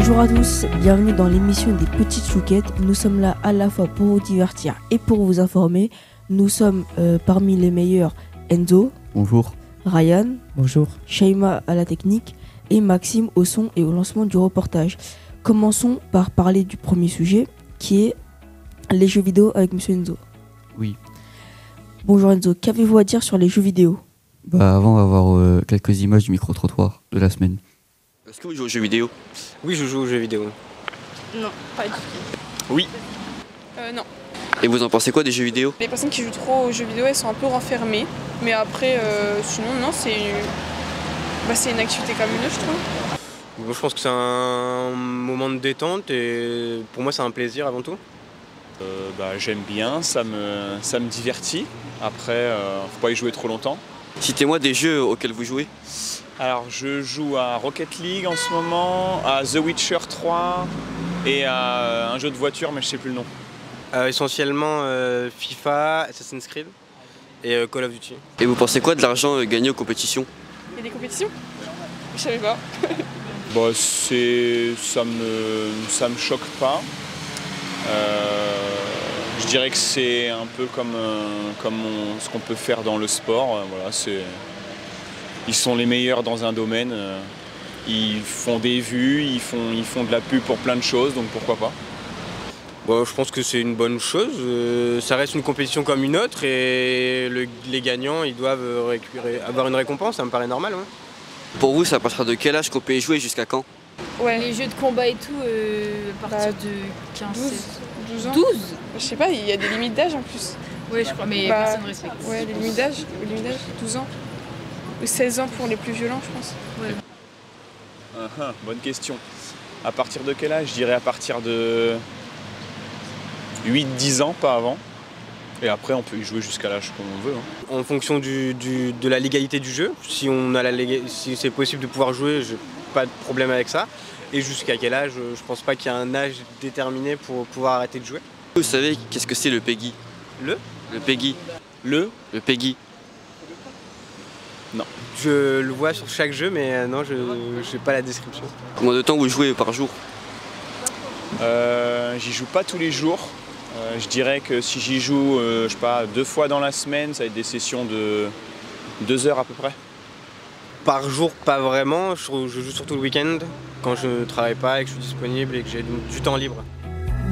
Bonjour à tous, bienvenue dans l'émission des Petites Chouquettes. Nous sommes là à la fois pour vous divertir et pour vous informer. Nous sommes parmi les meilleurs Enzo. Bonjour. Ryan. Bonjour. Shaima à la technique et Maxime au son et au lancement du reportage. Commençons par parler du premier sujet qui est les jeux vidéo avec Monsieur Enzo. Oui. Bonjour Enzo, qu'avez-vous à dire sur les jeux vidéo ? Avant, on va voir quelques images du micro-trottoir de la semaine. Est-ce que vous jouez aux jeux vidéo ? Oui, je joue aux jeux vidéo. Non, pas du tout. Oui. Non. Et vous en pensez quoi des jeux vidéo ? Les personnes qui jouent trop aux jeux vidéo, elles sont un peu renfermées. Mais après, sinon, non, c'est une activité comme une autre, je trouve. Moi, je pense que c'est un moment de détente et pour moi, c'est un plaisir avant tout. J'aime bien, ça me divertit. Après, faut pas y jouer trop longtemps. Citez-moi des jeux auxquels vous jouez. Alors, je joue à Rocket League en ce moment, à The Witcher 3 et à un jeu de voiture, mais je sais plus le nom. Essentiellement FIFA, Assassin's Creed et Call of Duty. Et vous pensez quoi de l'argent gagné aux compétitions ? Il y a des compétitions ? Je savais pas. Ça me choque pas. Je dirais que c'est un peu comme ce qu'on peut faire dans le sport. Ils sont les meilleurs dans un domaine. Ils font des vues, ils font de la pub pour plein de choses, donc pourquoi pas. Je pense que c'est une bonne chose. Ça reste une compétition comme une autre et les gagnants, ils doivent avoir une récompense, ça me paraît normal. Ouais. Pour vous, c'est à partir de quel âge qu'on peut y jouer jusqu'à quand ? Ouais. Les jeux de combat et tout, à partir de 15, 12 ans. 12 Je sais pas, il y a des limites d'âge en plus. Oui, je crois, mais personne ne respecte. Ouais, les limites d'âge, 12 ans. Ou 16 ans pour les plus violents, je pense. Ouais. Bonne question. À partir de quel âge ? Je dirais à partir de 8-10 ans, pas avant. Et après, on peut y jouer jusqu'à l'âge qu'on veut. En fonction de la légalité du jeu, si c'est possible de pouvoir jouer, j'ai pas de problème avec ça. Et jusqu'à quel âge, je pense pas qu'il y a un âge déterminé pour pouvoir arrêter de jouer. Vous savez qu'est-ce que c'est le PEGI ? Le PEGI. Le PEGI. Non. Je le vois sur chaque jeu, mais non, je n'ai pas la description. Combien de temps vous jouez par jour ? J'y joue pas tous les jours. Je dirais que si j'y joue, 2 fois dans la semaine, ça va être des sessions de 2 heures à peu près. Par jour, pas vraiment. Je joue surtout le week-end, quand je ne travaille pas et que je suis disponible et que j'ai du temps libre.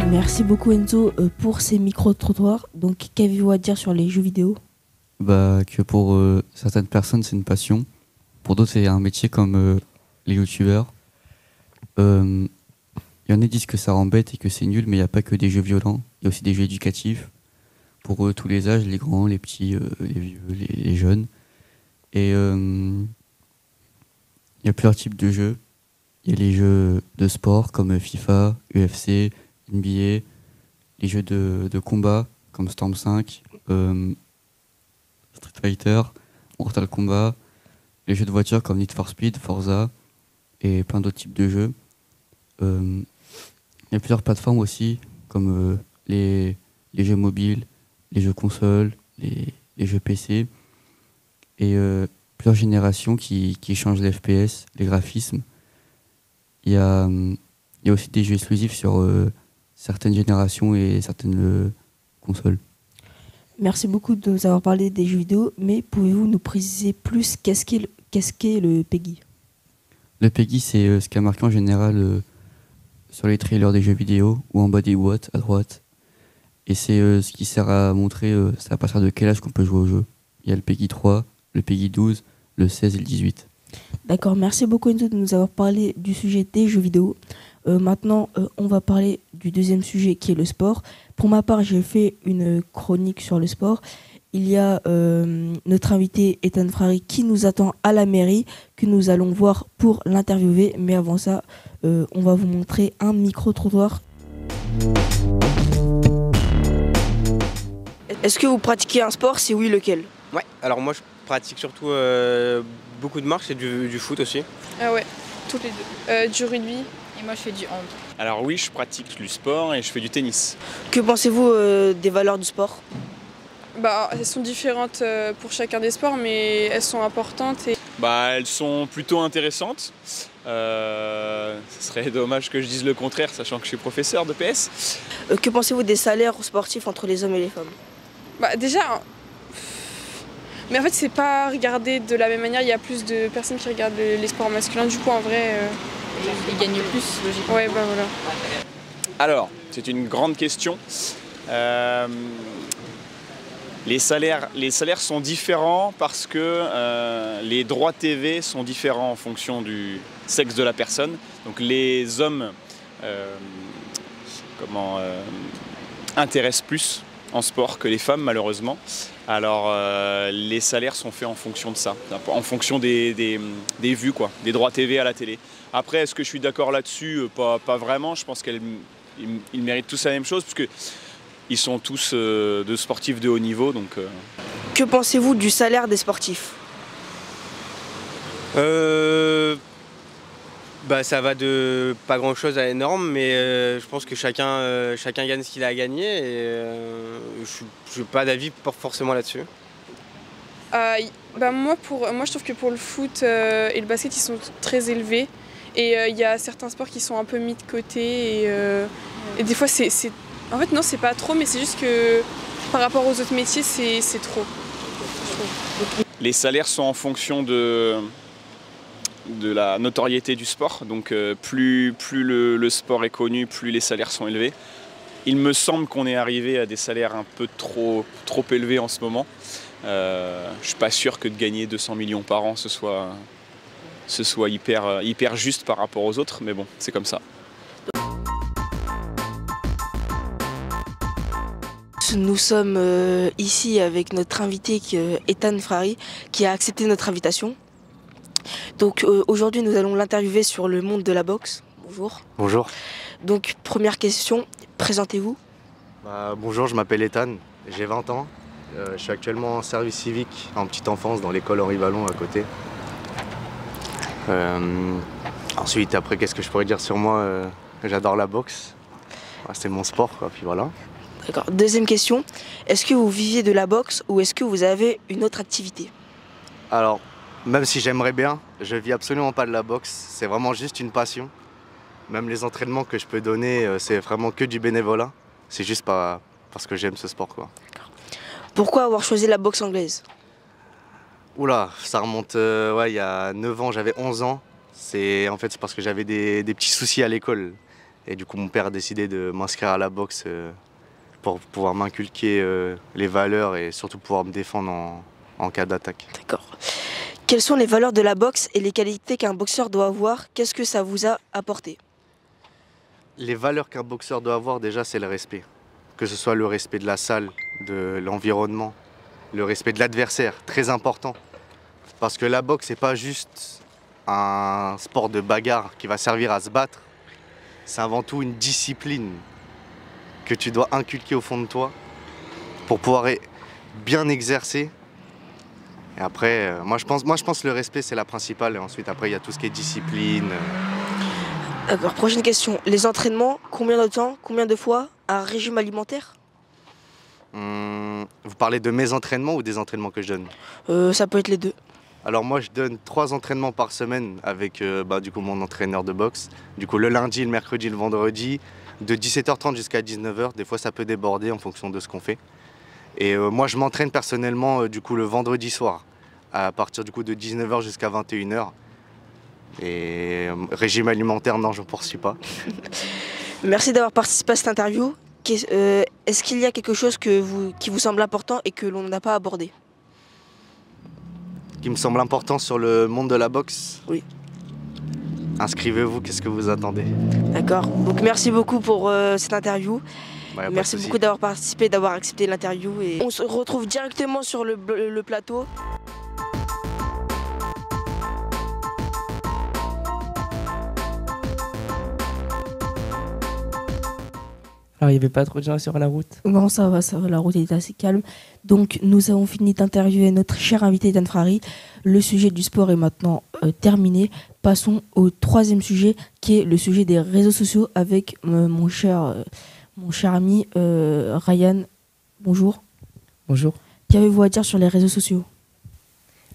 Merci beaucoup Enzo pour ces micro-trottoirs. Donc qu'avez-vous à dire sur les jeux vidéo ? Que pour certaines personnes, c'est une passion. Pour d'autres, c'est un métier comme les youtubeurs. Il y en a qui disent que ça rend bête et que c'est nul, mais il n'y a pas que des jeux violents. Il y a aussi des jeux éducatifs. Pour tous les âges, les grands, les petits, les vieux, les jeunes. Et il y a plusieurs types de jeux. Il y a les jeux de sport comme FIFA, UFC, NBA. Les jeux de combat comme Storm 5, Street Fighter, Mortal Kombat. Les jeux de voiture comme Need for Speed, Forza et plein d'autres types de jeux. Il y a plusieurs plateformes aussi comme les jeux mobiles, les jeux consoles, les jeux PC. Et plusieurs générations qui changent les FPS, les graphismes. Il y a aussi des jeux exclusifs sur certaines générations et certaines consoles. Merci beaucoup de nous avoir parlé des jeux vidéo, mais pouvez-vous nous préciser plus qu'est-ce qu'est le PEGI ? Le PEGI, c'est ce qui a marqué en général sur les trailers des jeux vidéo ou en bas des boîtes à droite. Et c'est ce qui sert à montrer c'est à partir de quel âge qu'on peut jouer au jeu. Il y a le PEGI 3, le PEGI 12, le 16 et le 18. D'accord, merci beaucoup Enzo de nous avoir parlé du sujet des jeux vidéo. Maintenant, on va parler du deuxième sujet qui est le sport. Pour ma part, j'ai fait une chronique sur le sport. Il y a notre invité Ethan Frary qui nous attend à la mairie, que nous allons voir pour l'interviewer. Mais avant ça, on va vous montrer un micro-trottoir. Est-ce que vous pratiquez un sport? Si oui, lequel? Ouais, alors moi je pratique surtout beaucoup de marche et du foot aussi. Ah ouais, toutes les deux. Du rugby. Et moi, je fais du hand. Alors oui, je pratique du sport et je fais du tennis. Que pensez-vous des valeurs du sport? Elles sont différentes pour chacun des sports, mais elles sont importantes. Et Elles sont plutôt intéressantes. Ce serait dommage que je dise le contraire, sachant que je suis professeur de PS. Que pensez-vous des salaires sportifs entre les hommes et les femmes? Déjà, mais en fait c'est pas regardé de la même manière, il y a plus de personnes qui regardent les sports masculins, du coup en vrai... Ils gagnent plus, logiquement. Ouais, voilà. Alors, c'est une grande question. Les salaires sont différents parce que les droits TV sont différents en fonction du sexe de la personne. Donc les hommes intéressent plus en sport que les femmes, malheureusement. Alors les salaires sont faits en fonction de ça, en fonction des vues, quoi, des droits TV à la télé. Après, est-ce que je suis d'accord là-dessus? Pas vraiment. Je pense qu'ils méritent tous la même chose, parce que ils sont tous de sportifs de haut niveau. Donc, Que pensez-vous du salaire des sportifs? Ça va de pas grand chose à énorme, mais je pense que chacun gagne ce qu'il a à gagner et je n'ai pas d'avis forcément là-dessus. Moi je trouve que pour le foot et le basket ils sont très élevés et il y a certains sports qui sont un peu mis de côté et des fois en fait non c'est pas trop, mais c'est juste que par rapport aux autres métiers c'est trop. Les salaires sont en fonction de la notoriété du sport, donc plus le sport est connu, plus les salaires sont élevés. Il me semble qu'on est arrivé à des salaires un peu trop élevés en ce moment. Je ne suis pas sûr que de gagner 200 millions par an ce soit hyper juste par rapport aux autres, mais bon, c'est comme ça. Nous sommes ici avec notre invité Ethan Frari, qui a accepté notre invitation. Donc aujourd'hui nous allons l'interviewer sur le monde de la boxe. Bonjour. Bonjour. Donc première question, présentez-vous. Bonjour, je m'appelle Ethan, j'ai 20 ans. Je suis actuellement en service civique en petite enfance dans l'école Henri Vallon à côté. Ensuite, après, qu'est-ce que je pourrais dire sur moi? J'adore la boxe. C'est mon sport, quoi, puis voilà. D'accord. Deuxième question, est-ce que vous viviez de la boxe ou est-ce que vous avez une autre activité? Alors, même si j'aimerais bien, je vis absolument pas de la boxe. C'est vraiment juste une passion. Même les entraînements que je peux donner, c'est vraiment que du bénévolat. C'est juste pas parce que j'aime ce sport, quoi. Pourquoi avoir choisi la boxe anglaise? Oula, ça remonte, il y a 9 ans, j'avais 11 ans. C'est parce que j'avais des petits soucis à l'école. Et du coup, mon père a décidé de m'inscrire à la boxe pour pouvoir m'inculquer les valeurs et surtout pouvoir me défendre en cas d'attaque. D'accord. Quelles sont les valeurs de la boxe et les qualités qu'un boxeur doit avoir? Qu'est-ce que ça vous a apporté? Les valeurs qu'un boxeur doit avoir, déjà, c'est le respect. Que ce soit le respect de la salle, de l'environnement, le respect de l'adversaire, très important. Parce que la boxe, c'est pas juste un sport de bagarre qui va servir à se battre. C'est avant tout une discipline que tu dois inculquer au fond de toi pour pouvoir bien exercer. Et après, moi je pense que le respect c'est la principale, et ensuite après il y a tout ce qui est discipline. D'accord, prochaine question. Les entraînements, combien de temps, combien de fois, un régime alimentaire? Vous parlez de mes entraînements ou des entraînements que je donne? Ça peut être les deux. Alors moi je donne 3 entraînements par semaine avec du coup mon entraîneur de boxe. Du coup le lundi, le mercredi, le vendredi, de 17h30 jusqu'à 19h. Des fois ça peut déborder en fonction de ce qu'on fait. Et moi je m'entraîne personnellement du coup le vendredi soir à partir du coup de 19h jusqu'à 21h. Et régime alimentaire, non, je ne poursuis pas. Merci d'avoir participé à cette interview. Est-ce qu'il y a quelque chose qui vous semble important et que l'on n'a pas abordé? Qui me semble important sur le monde de la boxe? Oui. Inscrivez-vous, qu'est-ce que vous attendez? D'accord. Donc merci beaucoup pour cette interview. Merci beaucoup d'avoir participé, d'avoir accepté l'interview. Et on se retrouve directement sur le plateau. Alors, il n'y avait pas trop de gens sur la route? Non, ça va, la route est assez calme. Donc, nous avons fini d'interviewer notre cher invité Ethan Frari. Le sujet du sport est maintenant terminé. Passons au troisième sujet, qui est le sujet des réseaux sociaux avec mon cher ami Ryan. Bonjour. Bonjour. Qu'avez-vous à dire sur les réseaux sociaux?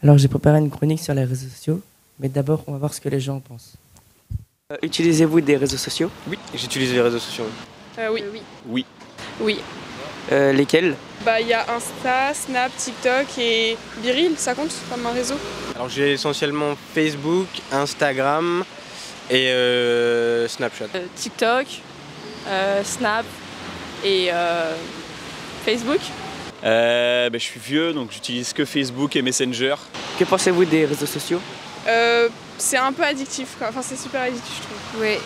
Alors j'ai préparé une chronique sur les réseaux sociaux, mais d'abord on va voir ce que les gens pensent. Utilisez-vous des réseaux sociaux? Oui, j'utilise les réseaux sociaux. Oui. Oui. Oui. Lesquels? Bah, il y a Insta, Snap, TikTok et Biril, ça compte comme un réseau? Alors j'ai essentiellement Facebook, Instagram et Snapchat. TikTok, Snap et Facebook. Je suis vieux, donc j'utilise que Facebook et Messenger. Que pensez-vous des réseaux sociaux? C'est un peu addictif, quoi. Enfin, c'est super addictif, je trouve. Ouais,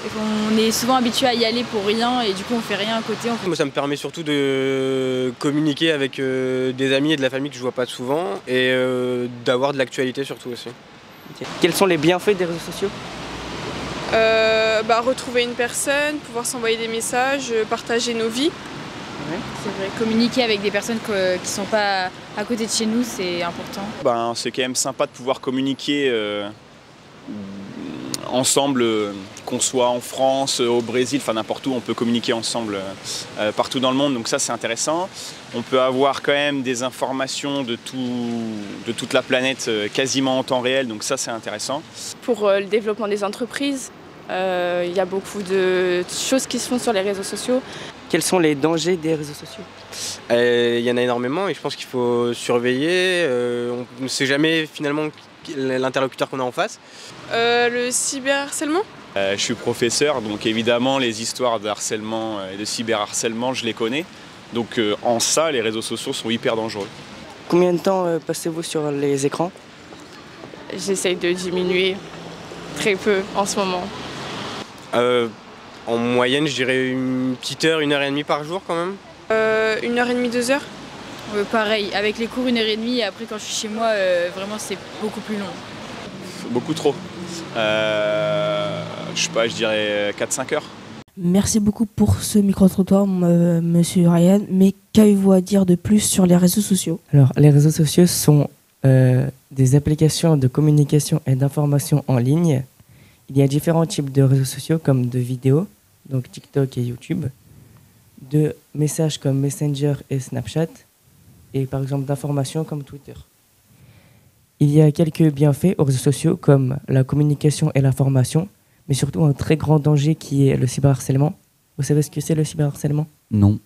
on est souvent habitué à y aller pour rien et du coup on fait rien à côté. Moi, ça me permet surtout de communiquer avec des amis et de la famille que je vois pas souvent et d'avoir de l'actualité surtout aussi. Okay. Quels sont les bienfaits des réseaux sociaux? Retrouver une personne, pouvoir s'envoyer des messages, partager nos vies. Ouais, c'est vrai, communiquer avec des personnes qui sont pas à côté de chez nous, c'est important. C'est quand même sympa de pouvoir communiquer ensemble, qu'on soit en France, au Brésil, enfin n'importe où, on peut communiquer ensemble partout dans le monde, donc ça c'est intéressant. On peut avoir quand même des informations de toute la planète quasiment en temps réel, donc ça c'est intéressant. Pour le développement des entreprises, il y a beaucoup de choses qui se font sur les réseaux sociaux. Quels sont les dangers des réseaux sociaux? Il y en a énormément et je pense qu'il faut surveiller. On ne sait jamais finalement l'interlocuteur qu'on a en face. Le cyberharcèlement? Je suis professeur, donc évidemment les histoires de harcèlement et de cyberharcèlement, je les connais. Donc en ça, les réseaux sociaux sont hyper dangereux. Combien de temps passez-vous sur les écrans? J'essaye de diminuer très peu en ce moment. En moyenne, je dirais une petite heure, 1h30 par jour quand même. 1h30, 2h? Pareil, avec les cours 1h30 et après quand je suis chez moi, vraiment c'est beaucoup plus long. Beaucoup trop. Je dirais 4-5 heures. Merci beaucoup pour ce micro-trottoir, monsieur Ryan. Mais qu'avez-vous à dire de plus sur les réseaux sociaux? Alors, les réseaux sociaux sont des applications de communication et d'information en ligne. Il y a différents types de réseaux sociaux comme de vidéos, donc TikTok et YouTube, de messages comme Messenger et Snapchat, et par exemple d'informations comme Twitter. Il y a quelques bienfaits aux réseaux sociaux comme la communication et l'information, mais surtout un très grand danger qui est le cyberharcèlement. Vous savez ce que c'est le cyberharcèlement? Non.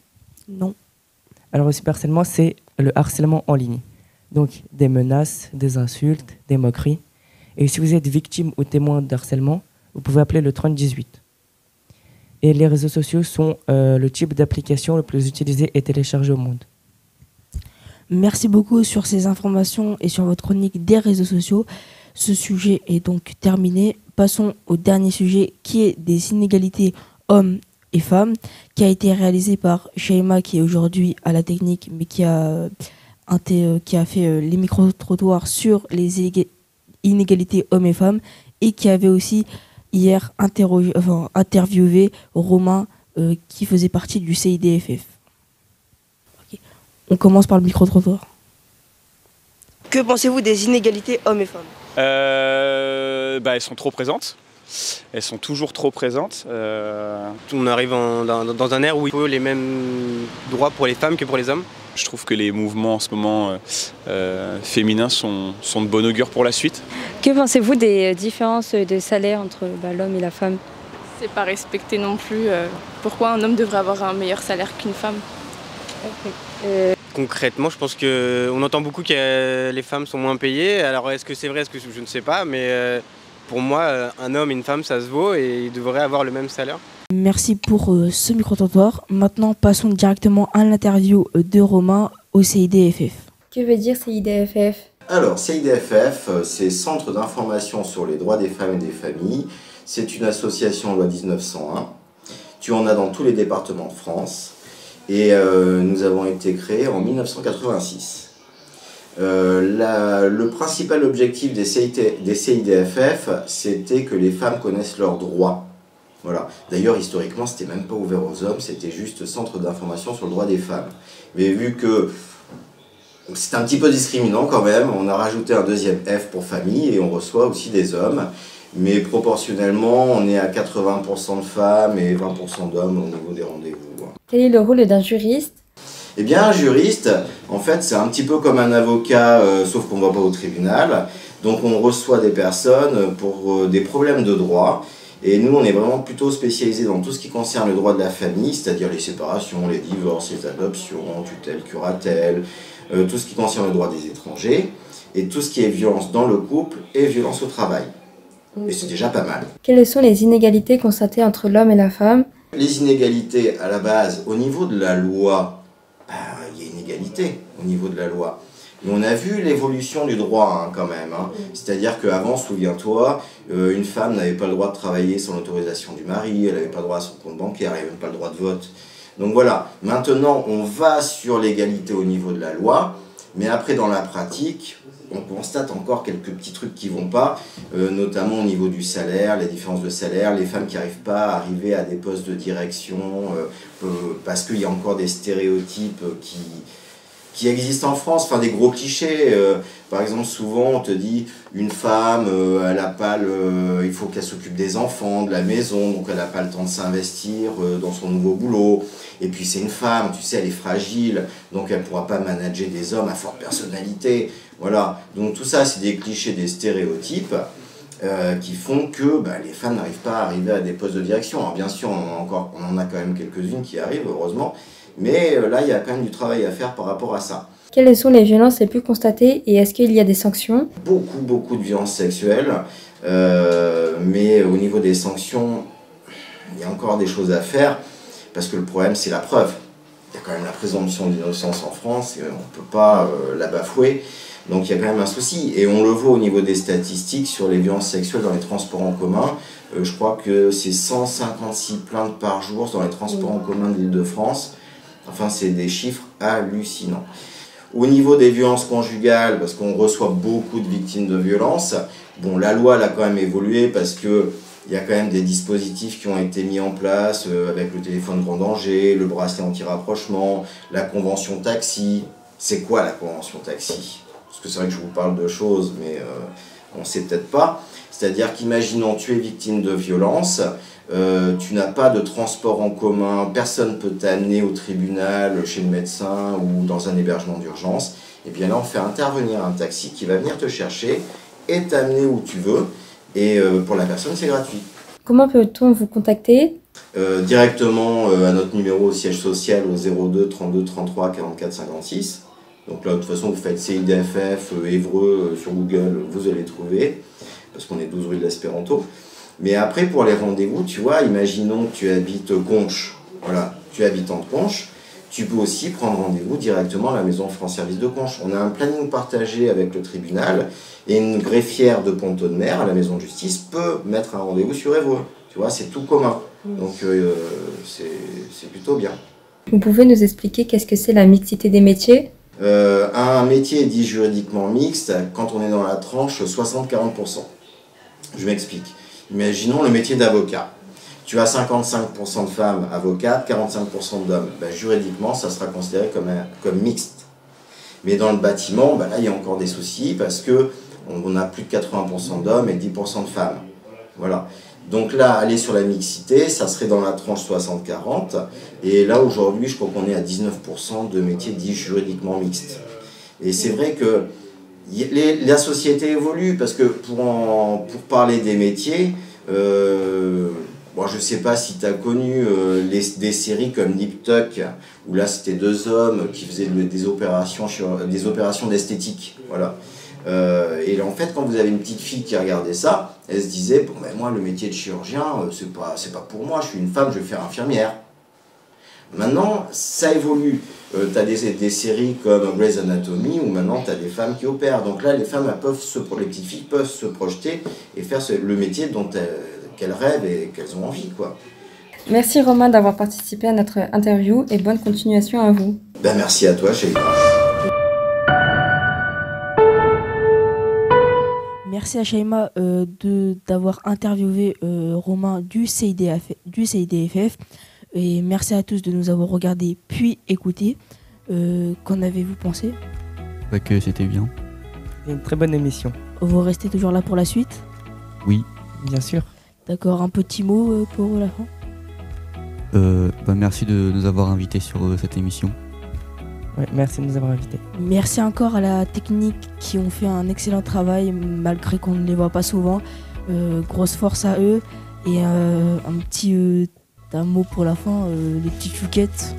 Non. Alors le cyberharcèlement, c'est le harcèlement en ligne. Donc des menaces, des insultes, des moqueries. Et si vous êtes victime ou témoin de harcèlement, vous pouvez appeler le 3018. Et les réseaux sociaux sont le type d'application le plus utilisé et téléchargé au monde. Merci beaucoup sur ces informations et sur votre chronique des réseaux sociaux. Ce sujet est donc terminé. Passons au dernier sujet qui est des inégalités hommes et femmes, qui a été réalisé par Shaima qui est aujourd'hui à la technique mais qui a fait les micro-trottoirs sur les inégalités hommes et femmes et qui avait aussi hier interviewé Romain qui faisait partie du CIDFF. On commence par le micro-trottoir. Que pensez-vous des inégalités hommes et femmes? Elles sont trop présentes. Elles sont toujours trop présentes. On arrive dans un ère où il faut les mêmes droits pour les femmes que pour les hommes. Je trouve que les mouvements en ce moment féminins sont de bon augure pour la suite. Que pensez-vous des différences de salaire entre l'homme et la femme? C'est pas respecté non plus. Pourquoi un homme devrait avoir un meilleur salaire qu'une femme? Concrètement, je pense qu'on entend beaucoup que les femmes sont moins payées. Alors est-ce que c'est vrai, je ne sais pas, mais pour moi, un homme et une femme, ça se vaut et ils devraient avoir le même salaire. Merci pour ce micro-trottoir. Maintenant, passons directement à l'interview de Romain au CIDFF. Que veut dire CIDFF? Alors, CIDFF, c'est Centre d'information sur les droits des femmes et des familles. C'est une association loi 1901. Tu en as dans tous les départements de France. Et nous avons été créés en 1986. Le principal objectif des CIDFF, c'était que les femmes connaissent leurs droits. Voilà. D'ailleurs, historiquement, c'était même pas ouvert aux hommes, c'était juste Centre d'information sur le droit des femmes. Mais vu que c'est un petit peu discriminant quand même, on a rajouté un deuxième F pour famille et on reçoit aussi des hommes. Mais proportionnellement, on est à 80% de femmes et 20% d'hommes au niveau des rendez-vous. Quel est le rôle d'un juriste? Eh bien, un juriste, en fait, c'est un petit peu comme un avocat, sauf qu'on ne va pas au tribunal. Donc, on reçoit des personnes pour des problèmes de droit. Et nous, on est vraiment plutôt spécialisés dans tout ce qui concerne le droit de la famille, c'est-à-dire les séparations, les divorces, les adoptions, tutelle, curatelle, tout ce qui concerne le droit des étrangers, et tout ce qui est violence dans le couple et violence au travail. Et c'est déjà pas mal. Quelles sont les inégalités constatées entre l'homme et la femme? Les inégalités, à la base, au niveau de la loi, il y a une égalité au niveau de la loi. Mais on a vu l'évolution du droit quand même. C'est-à-dire qu'avant, souviens-toi, une femme n'avait pas le droit de travailler sans l'autorisation du mari, elle n'avait pas le droit à son compte bancaire, elle n'avait même pas le droit de vote. Donc voilà, maintenant on va sur l'égalité au niveau de la loi, mais après dans la pratique, on constate encore quelques petits trucs qui ne vont pas, notamment au niveau du salaire, les différences de salaire, les femmes qui n'arrivent pas à arriver à des postes de direction, parce qu'il y a encore des stéréotypes qui existent en France, enfin des gros clichés. Par exemple, souvent on te dit une femme, elle a pas il faut qu'elle s'occupe des enfants, de la maison, donc elle n'a pas le temps de s'investir dans son nouveau boulot. Et puis c'est une femme, tu sais, elle est fragile, donc elle ne pourra pas manager des hommes à forte personnalité. Voilà, donc tout ça c'est des clichés, des stéréotypes qui font que les femmes n'arrivent pas à arriver à des postes de direction. Alors bien sûr, on en a quand même quelques-unes qui arrivent, heureusement, mais là il y a quand même du travail à faire par rapport à ça. Quelles sont les violences les plus constatées et est-ce qu'il y a des sanctions? Beaucoup de violences sexuelles, mais au niveau des sanctions, il y a encore des choses à faire, parce que le problème c'est la preuve. Il y a quand même la présomption d'innocence en France, et on ne peut pas la bafouer. Donc il y a quand même un souci, et on le voit au niveau des statistiques sur les violences sexuelles dans les transports en commun. Je crois que c'est 156 plaintes par jour dans les transports en commun de l'Île-de-France. Enfin, c'est des chiffres hallucinants. Au niveau des violences conjugales, parce qu'on reçoit beaucoup de victimes de violences, bon, la loi elle a quand même évolué parce que il y a quand même des dispositifs qui ont été mis en place avec le téléphone grand danger, le bracelet anti-rapprochement, la convention taxi. C'est quoi la convention taxi? Parce que c'est vrai que je vous parle de choses, mais on ne sait peut-être pas. C'est-à-dire qu'imaginons tu es victime de violence, tu n'as pas de transport en commun, personne ne peut t'amener au tribunal, chez le médecin ou dans un hébergement d'urgence. Et bien là, on fait intervenir un taxi qui va venir te chercher et t'amener où tu veux. Et pour la personne, c'est gratuit. Comment peut-on vous contacter? Directement à notre numéro au siège social au 02 32 33 44 56. Donc là, de toute façon, vous faites CIDFF, Évreux sur Google, vous allez trouver, parce qu'on est 12 rue de l'Espéranto. Mais après, pour les rendez-vous, tu vois, imaginons que tu habites Conches. Voilà, tu habites en Conches. Tu peux aussi prendre rendez-vous directement à la maison France Service de Conches. On a un planning partagé avec le tribunal et une greffière de Pont-de-Mer à la maison de justice peut mettre un rendez-vous sur Évreux. Tu vois, c'est tout commun. Donc, c'est plutôt bien. Vous pouvez nous expliquer qu'est-ce que c'est la mixité des métiers? Un métier est dit juridiquement mixte quand on est dans la tranche 60-40%. Je m'explique. Imaginons le métier d'avocat. Tu as 55% de femmes avocates, 45% d'hommes. Juridiquement, ça sera considéré comme mixte. Mais dans le bâtiment, là, il y a encore des soucis parce qu'on a plus de 80% d'hommes et 10% de femmes. Voilà. Donc là, aller sur la mixité, ça serait dans la tranche 60-40. Et là, aujourd'hui, je crois qu'on est à 19% de métiers dits juridiquement mixtes. Et c'est vrai que la société évolue, parce que pour parler des métiers, je ne sais pas si tu as connu des séries comme Nip Tuck, où là, c'était deux hommes qui faisaient des opérations d'esthétique. Voilà. Et en fait, quand vous avez une petite fille qui regardait ça, elle se disait, moi, le métier de chirurgien, c'est pas pour moi, je suis une femme, je vais faire infirmière. Maintenant, ça évolue. Tu as des séries comme Grey's Anatomy, où maintenant, tu as des femmes qui opèrent. Donc là, les petites filles peuvent se projeter et faire le métier qu'elles rêvent et qu'elles ont envie, quoi. Merci Romain d'avoir participé à notre interview et bonne continuation à vous. Merci à toi, Sheila. Merci à Shaima d'avoir interviewé Romain du CIDFF. Et merci à tous de nous avoir regardés puis écoutés. Qu'en avez-vous pensé? Que c'était bien. C'est une très bonne émission. Vous restez toujours là pour la suite? Oui. Bien sûr. D'accord, un petit mot pour la fin? Merci de nous avoir invités sur cette émission. Ouais, merci de nous avoir invités. Merci encore à la technique qui ont fait un excellent travail malgré qu'on ne les voit pas souvent. Grosse force à eux. Et un petit un mot pour la fin, les petites chouquettes.